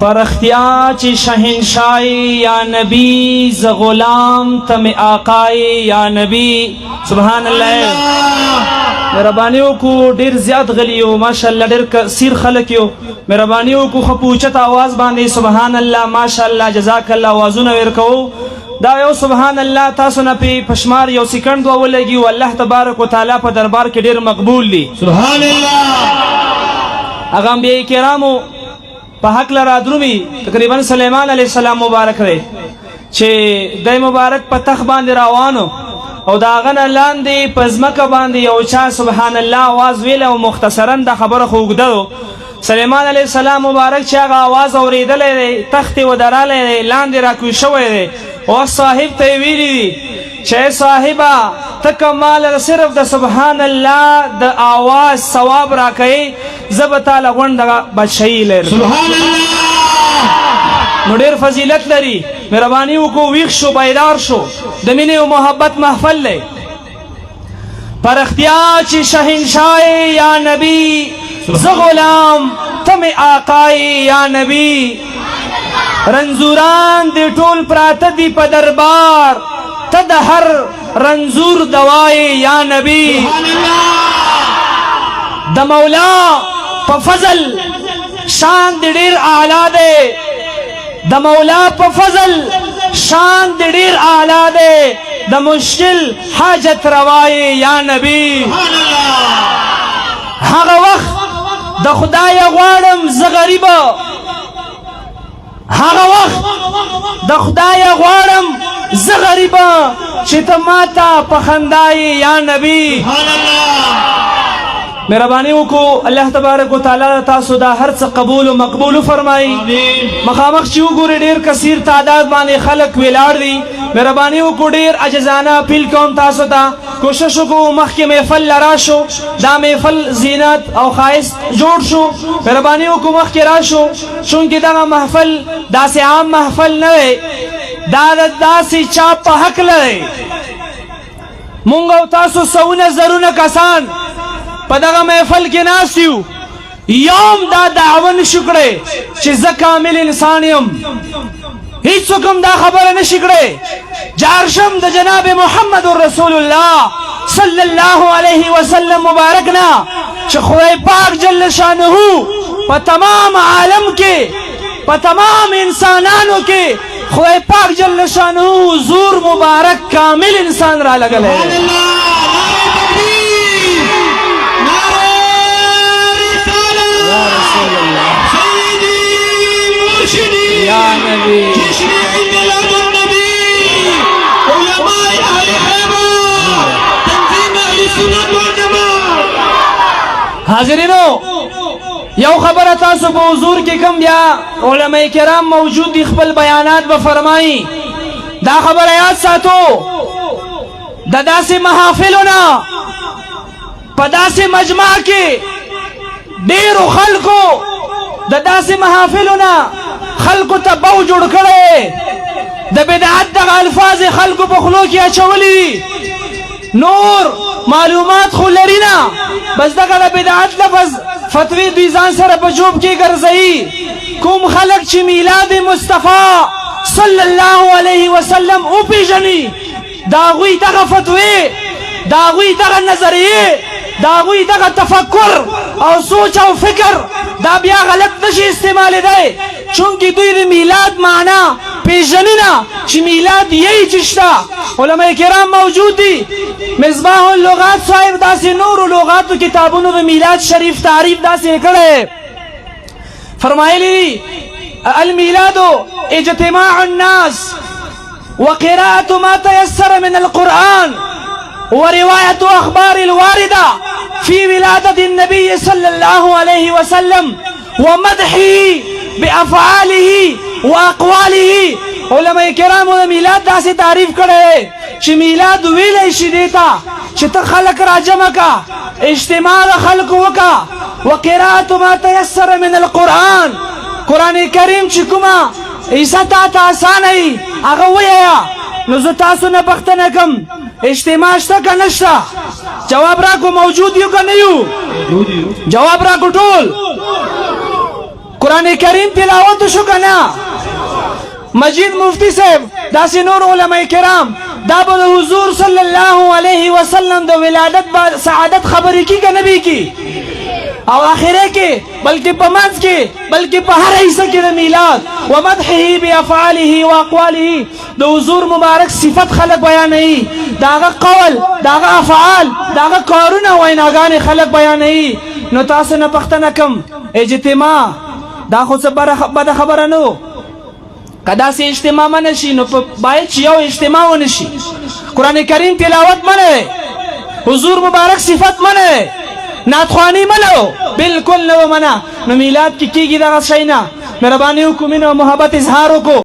پرختیا چی شہنشائی یا نبی ز غلام تم آقائی یا نبی سبحان اللہ مہربانیوں کو ډیر زیات غلیو ماشاءاللہ ډیر کثیر خلق یو مہربانیوں کو خپوچت آواز باندې سبحان اللہ ماشاءاللہ جزاک اللہ آوازونه ورکو دا یو سبحان اللہ تاسو نه پی پشمار یو سکند ولګي او الله تبارک وتعالى په دربار کې ډیر مقبول دي سبحان الله اغه انبیاء کرامو په حق لرا درومي تقریبا سلیمان علیہ السلام مبارک دی چې د مبارک په تخ باندې روانو او دا غنه لاندې پزمکه باندې او چا سبحان الله आवाज ویل او مختصرا د خبره خوګدو سلیمان علیہ السلام مبارک چې هغه आवाज اوریدلې تخت و درالې لاندې را کوي شوې دی او صاحب ته ویلي چې صاحبہ تکمال صرف د سبحان الله د आवाज ثواب را کوي زبتا لغون دغه بچی لر سبحان الله نو ډیر فضیلت لري مهرباني وکړو ویښ شو بیدار شو د مینې او محبت محفل لې پرختیا چې شهنشاه یا نبی ز غلام تم آقای یا نبی رنزوران دی ټول پراته دی په دربار ته د هر رنزور دوای یا نبی د مولا په فضل شان دی ډیر اعلی دی د مولا په فضل شان دی ډیر اعلی دی د مشکل حاجت روای یا نبی هغه وخت د خدای غواړم ز غریب هغه وخت د خدای غواړم ز غریب چې ته ماته په خندای یا نبی مهرباني وکړو الله تبارک وتعالى تاسو دا هر څه قبول او مقبول فرمایي مخامخ چې وګوري ډیر کثیر تعداد باندې خلق ویلاړ دي مهرباني وکړو ډیر عجزانه اپیل کوم تاسو ته کوشش وکړو مخکې محفل راشو دا محفل زینت او خاص جوړ شو مهرباني وکړو مخکې راشو چونکه دا محفل داسې عام محفل نه وي دا داسې چا په حق لري مونږ او تاسو سونه زرونه کسان په دغه محفل کې ناسیو یوم دا دعوه نشو کړی چې زه کامل انسان یم هیڅوک هم دا خبره نشي کړی جارشم د جناب محمد رسول الله صلی الله علیه وسلم مبارکنا چې خدای پاک جل شانه په تمام عالم کې په تمام انسانانو کې خدای پاک جل شانه حضور مبارک کامل انسان را لګلې یا نبی تشريع ميلاد النبي علماء اهل خيبر تنظيم اهل السنه والجماعه حاضرینو یو خبره تاسو په حضور کې کم بیا علماء کرام موجود دي خپل بیانات به فرمایي دا خبره یاد ساتو د داسې محافلونه په داسې مجمع کې ډیرو خلکو د داسې محافلونه خلقو ته بو جوړ کړي د بدعت د الفاظ خلقو په خلو کې اچولي نور معلومات خو لري نه بس دغه د بدعت لفظ فتوی دوی ځان سره په جوب کې ګرځي کوم خلق چې میلاد مصطفی صلی الله علیه وسلم او پیژني داغوی دغه فتوی داغوی دغه نظریه داغوی دغه تفکر او سوچ او فکر دا بیا غلط نشي استعمال دی چونکه دوی د میلاد معنا پیژني نه چې میلاد یې چشتا علماء کرام موجود دي مصباح اللغات صاحب داسې نور لغاتو کتابونو د میلاد شریف تعریف داسې کړي فرمایلی الميلاد اجتماع الناس وقراءة ما تيسر من القرآن ورواية أخبار الواردة في ولادة النبي صلى الله عليه وسلم ومدحه بأفعاله وأقواله علماء کرام د میلاد داسې تعریف کړي چې میلاد ویلې شي دیتا چې ته خلق را جمع کا اجتماع خلق وکا وقراءة ما تيسر من القرآن قرآن کریم چې کومه عیسی ته آسان ای هغه ویا نو زه تاسو نه پښتنه کوم اجتماع شته که نشته جواب راکو موجود یو که نه یو جواب راکو ټول قرآن کریم تلاوت شو کنا مجید مفتی صاحب داسې نور علماء کرام دا به د حضور صلی الله علیه وسلم د ولادت سعادت خبرې کی که نبی کی او آخره کې بلکې په منځ کې بلکې په هر حصه کې د میلاد ومدحه بافعاله واقواله د حضور مبارک صفت خلق بیانوي داغه قول داغه افعال داغه کارونه ویناګانې خلق بیانوي نو تاسو نه پښتنه کم اجتماع دا خو څه بده خبره نه کدا سي اجتماع منشي نو باید چې یو اجتماع ونشي قرآن کریم تلاوت منه حضور مبارک صفت منه ناتخوانی منو بالکل نو منا نو میلاد کی کیږي دغه شینا مهرباني وکړئ او محبت اظهار وکړو